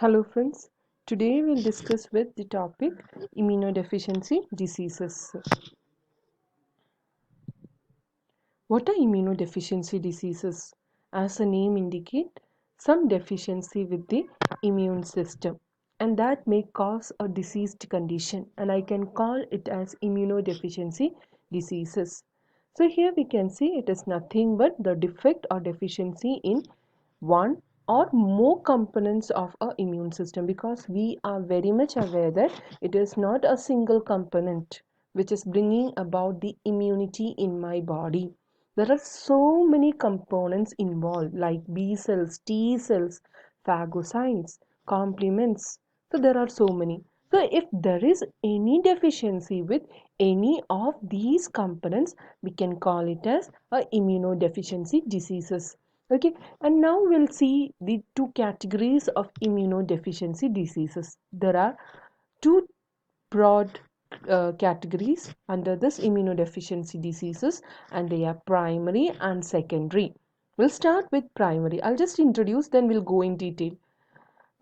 Hello friends, today we'll discuss with the topic immunodeficiency diseases. What are immunodeficiency diseases? As the name indicates, some deficiency with the immune system and that may cause a diseased condition and I can call it as immunodeficiency diseases. So here we can see it is nothing but the defect or deficiency in one or more components of our immune system, because we are very much aware that it is not a single component which is bringing about the immunity in my body. There are so many components involved like B cells, T cells, phagocytes, complements. So there are so many. So if there is any deficiency with any of these components, we can call it as a immunodeficiency diseases. Okay, and now we'll see the two categories of immunodeficiency diseases. There are two broad categories under this immunodeficiency diseases, and they are primary and secondary. We'll start with primary. I'll just introduce, then we'll go in detail.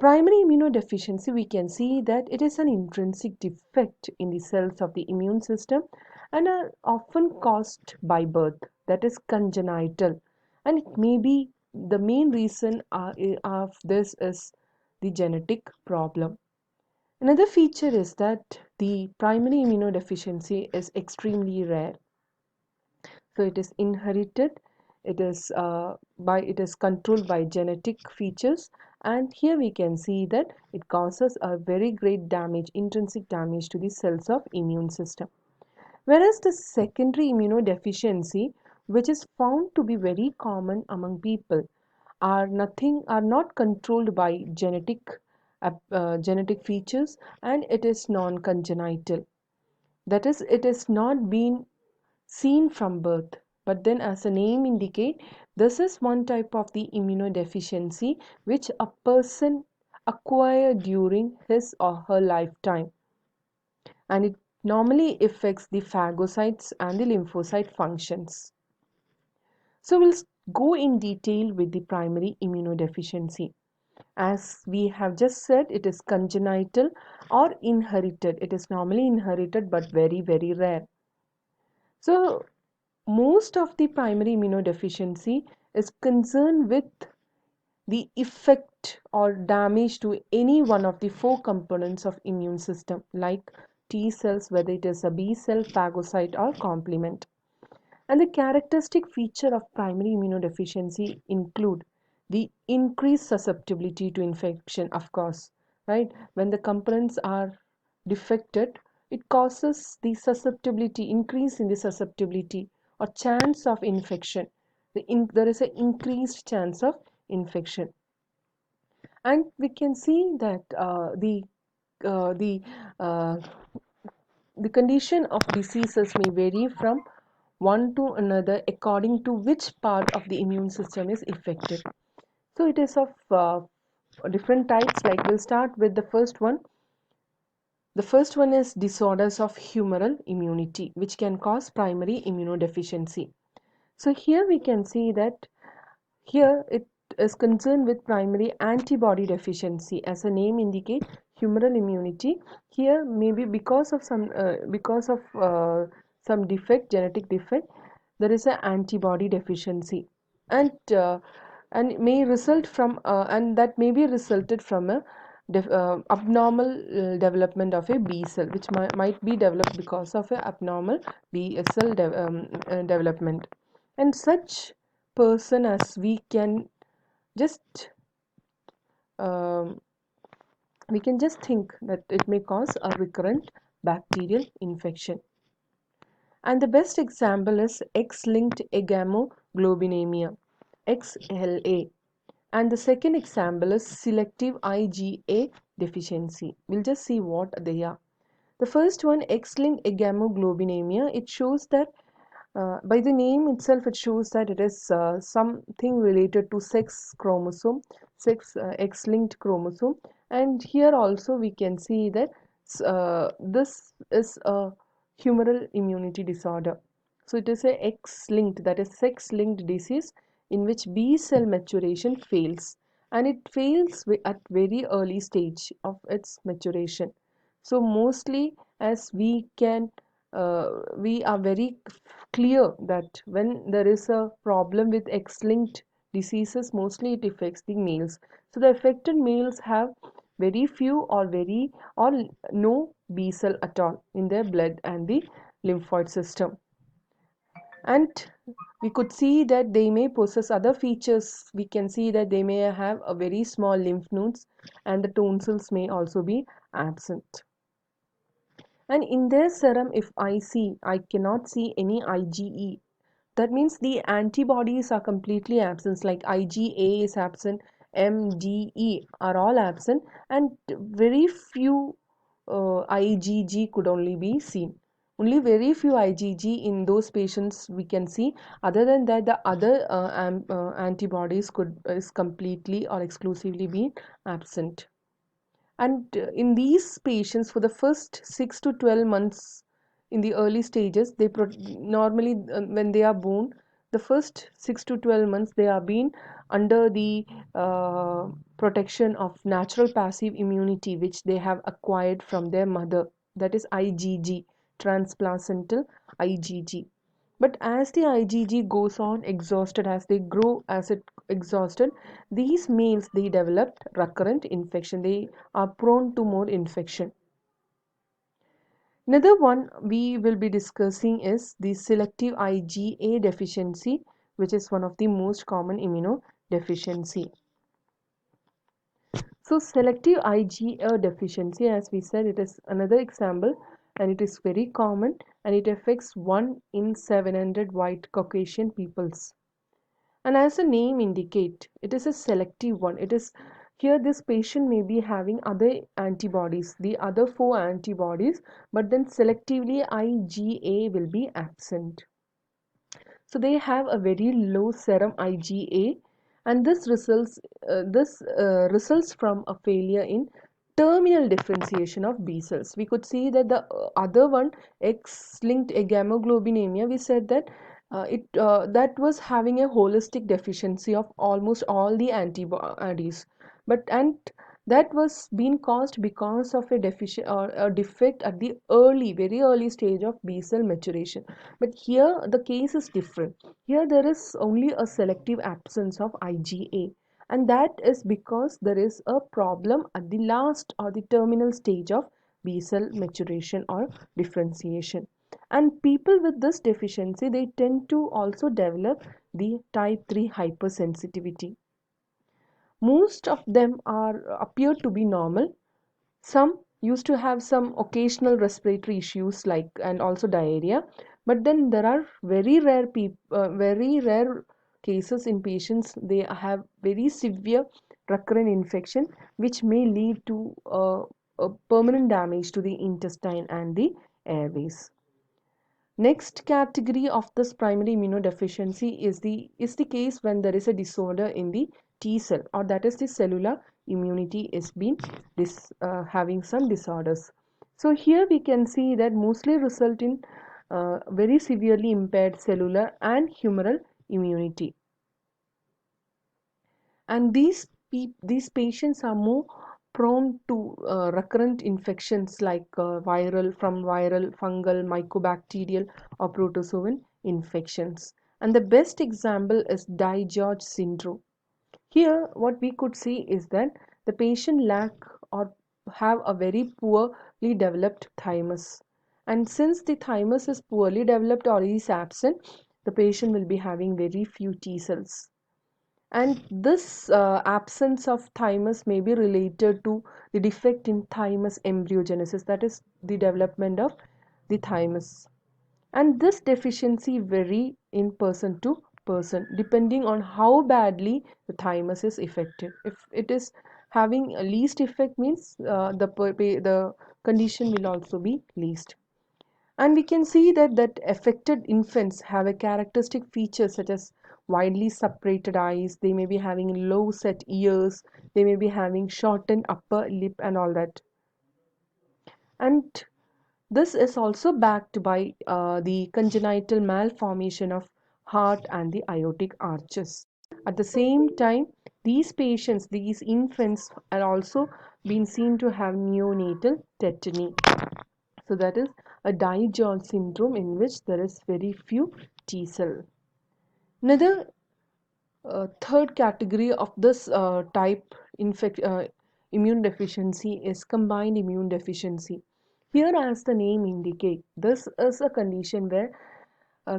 Primary immunodeficiency, we can see that it is an intrinsic defect in the cells of the immune system and are often caused by birth, that is congenital, and it may be the main reason of this is the genetic problem. Another feature is that the primary immunodeficiency is extremely rare. So it is inherited, it is controlled by genetic features, and here we can see that it causes a very great damage, intrinsic damage to the cells of immune system. Whereas the secondary immunodeficiency, which is found to be very common among people, are not controlled by genetic features, and it is non-congenital. That is, it is not been seen from birth, but then as the name indicate, this is one type of the immunodeficiency which a person acquire during his or her lifetime, and it normally affects the phagocytes and the lymphocyte functions. So we'll go in detail with the primary immunodeficiency. As we have just said, it is congenital or inherited. It is normally inherited but very, very rare. So most of the primary immunodeficiency is concerned with the effect or damage to any one of the four components of immune system, like T cells, whether it is a B cell, phagocyte or complement. And the characteristic feature of primary immunodeficiency include the increased susceptibility to infection, of course, right? When the components are defected, it causes the susceptibility, increase in the susceptibility or chance of infection. There is an increased chance of infection. And we can see that uh, the uh, the condition of diseases may vary from one to another according to which part of the immune system is affected. So it is of different types. Like we'll start with the first one. The first one is disorders of humoral immunity, which can cause primary immunodeficiency. So here we can see that here it is concerned with primary antibody deficiency. As the name indicates, humoral immunity. Here maybe because of some defect, genetic defect, there is an antibody deficiency, and may result from and that may be resulted from a abnormal development of a B cell, which might be developed because of a abnormal B cell development. And such person, as just um, we can just think that it may cause a recurrent bacterial infection. And the best example is X-linked EGamoglobinemia, XLA. And the second example is selective IGA deficiency. We'll just see what they are. The first one, X-linked EGamoglobinemia, it shows that by the name itself, it shows that it is something related to sex chromosome, X-linked chromosome. And here also we can see that this is a humoral immunity disorder. So it is a X-linked, that is sex-linked disease in which B cell maturation fails, and it fails at very early stage of its maturation. So mostly, as we are very clear that when there is a problem with X-linked diseases, mostly it affects the males. So the affected males have very few or no B cell at all in their blood and the lymphoid system. And we could see that they may possess other features. We can see that they may have a very small lymph nodes, and the tonsils may also be absent. And in their serum, if I cannot see any IgE. That means the antibodies are completely absent, like IgA is absent, MDE are all absent, and very few IgG could only be seen. Only very few IgG in those patients we can see. Other than that, the other antibodies could is completely or exclusively be absent. And in these patients, for the first 6 to 12 months in the early stages, normally when they are born, the first 6 to 12 months they are being under the protection of natural passive immunity, which they have acquired from their mother. That is IgG, transplacental IgG. But as the IgG goes on exhausted, as they grow, as it exhausted, these males they develop recurrent infection. They are prone to more infection. Another one we will be discussing is the selective IgA deficiency, which is one of the most common immunodeficiency. So selective IgA deficiency, as we said, it is another example, and it is very common, and it affects 1 in 700 white Caucasian peoples. And as the name indicate, it is a selective one. It is here this patient may be having other antibodies, the other 4 antibodies, but then selectively IgA will be absent. So they have a very low serum IgA, and this results from a failure in terminal differentiation of B cells. We could see that the other one, X-linked EGamoglobinemia, we said that it that was having a holistic deficiency of almost all the antibodies, but and that was being caused because of a deficient or a defect at the very early stage of B cell maturation. But here the case is different. Here there is only a selective absence of IgA, and that is because there is a problem at the last or the terminal stage of B cell maturation or differentiation. And people with this deficiency, they tend to also develop the type 3 hypersensitivity. Most of them are appear to be normal. Some used to have some occasional respiratory issues like and also diarrhea, but then there are very rare cases in patients. They have very severe recurrent infection, which may lead to a permanent damage to the intestine and the airways. Next category of this primary immunodeficiency is the case when there is a disorder in the T cell, or that is the cellular immunity is being having some disorders. So here we can see that mostly result in very severely impaired cellular and humoral immunity. And these patients are more prone to recurrent infections like viral, fungal, mycobacterial, or protozoan infections. And the best example is Dye-George syndrome. Here, what we could see is that the patient lack or have a very poorly developed thymus. And since the thymus is poorly developed or is absent, the patient will be having very few T cells. And this absence of thymus may be related to the defect in thymus embryogenesis, that is the development of the thymus. And this deficiency vary in person to person depending on how badly the thymus is affected. If it is having a least effect means the condition will also be least. And we can see that affected infants have a characteristic feature such as widely separated eyes, they may be having low set ears, they may be having shortened upper lip and all that. And this is also backed by the congenital malformation of heart and the aortic arches. At the same time, these patients, these infants are also been seen to have neonatal tetany. So that is a Dye-Joll syndrome in which there is very few T cell. Another third category of this immune deficiency is combined immune deficiency. Here, as the name indicates, this is a condition where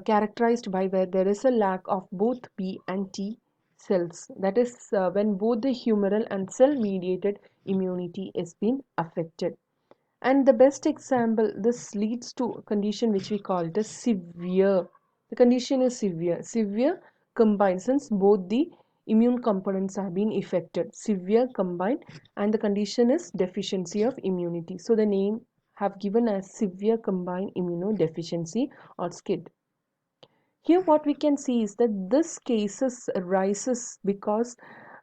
characterized by where there is a lack of both B and T cells. That is when both the humoral and cell mediated immunity is being affected. And the best example, this leads to a condition which we call it as severe. The condition is severe. Severe combined, since both the immune components have been affected. Severe combined, and the condition is deficiency of immunity. So the name have given as severe combined immunodeficiency or SCID. Here what we can see is that this cases arises because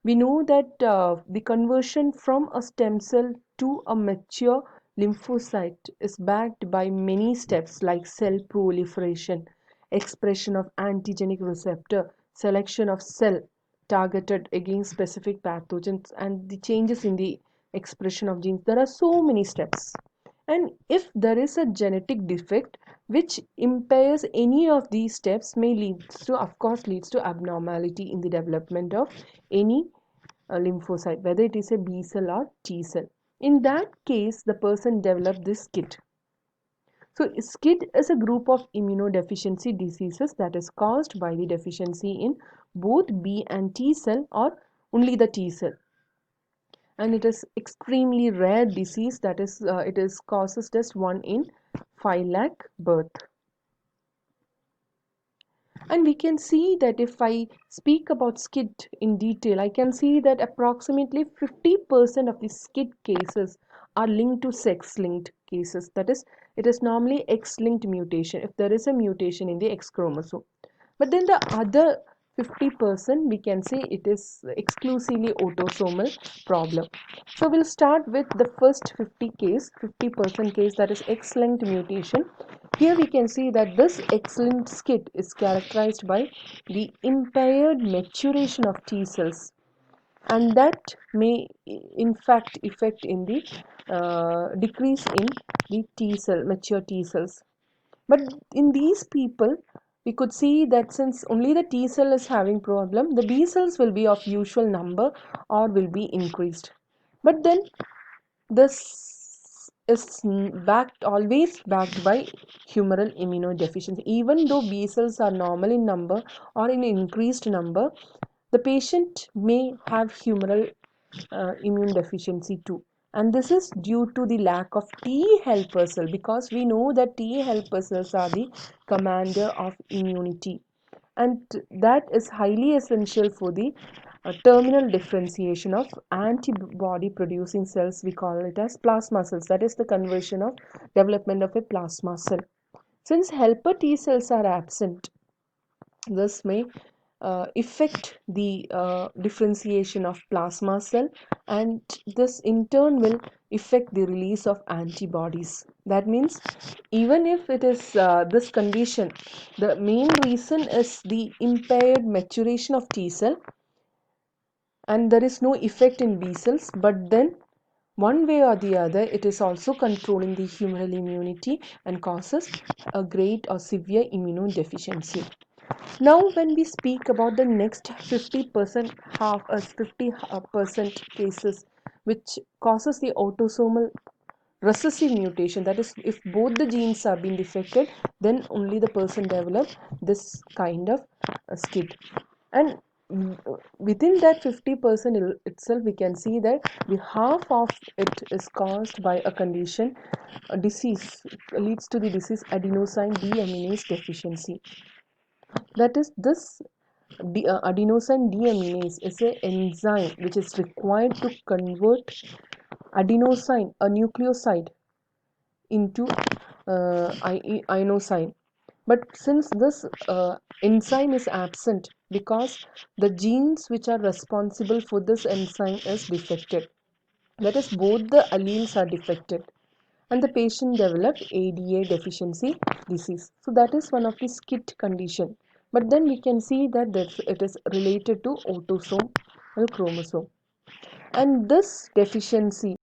we know that the conversion from a stem cell to a mature lymphocyte is backed by many steps like cell proliferation, expression of antigenic receptor, selection of cell targeted against specific pathogens, and the changes in the expression of genes. There are so many steps. And if there is a genetic defect which impairs any of these steps may leads to abnormality in the development of any lymphocyte, whether it is a B cell or T cell. In that case, the person developed this SCID. So SCID is a group of immunodeficiency diseases that is caused by the deficiency in both B and T cell or only the T cell. And it is extremely rare disease, that is it is causes just 1 in 5 lakh birth. And we can see that if I speak about SCID in detail, I can see that approximately 50% of the SCID cases are linked to sex-linked cases. That is, it is normally X-linked mutation if there is a mutation in the X chromosome. But then the other 50% we can say it is exclusively autosomal problem. So we'll start with the first 50% case, that is X-linked mutation. Here we can see that this X-linked SCID is characterized by the impaired maturation of T cells, and that may in fact affect in the decrease in the T cell, mature T cells. But in these people, we could see that since only the T cell is having problem, the B cells will be of usual number or will be increased. But then this is always backed by humoral immunodeficiency. Even though B cells are normal in number or in increased number, the patient may have humoral immune deficiency too. And this is due to the lack of T helper cell, because we know that T helper cells are the commander of immunity, and that is highly essential for the terminal differentiation of antibody producing cells. We call it as plasma cells. That is the conversion of development of a plasma cell. Since helper T cells are absent, this may affect the differentiation of plasma cell, and this in turn will affect the release of antibodies. That means even if it is this condition, the main reason is the impaired maturation of T cell and there is no effect in B cells, but then one way or the other it is also controlling the humoral immunity and causes a great or severe immunodeficiency. Now when we speak about the next 50% cases which causes the autosomal recessive mutation, that is if both the genes are being defected, then only the person develop this kind of SCID. And within that 50% itself, we can see that the half of it is caused by a condition, a disease, leads to the disease adenosine deaminase deficiency. That is, this adenosine deaminase is an enzyme which is required to convert adenosine, a nucleoside, into inosine. But since this enzyme is absent because the genes which are responsible for this enzyme is defected, that is both the alleles are defected, and the patient developed ADA deficiency disease. So that is one of the SCID condition. But then we can see that it is related to autosome chromosome. And this deficiency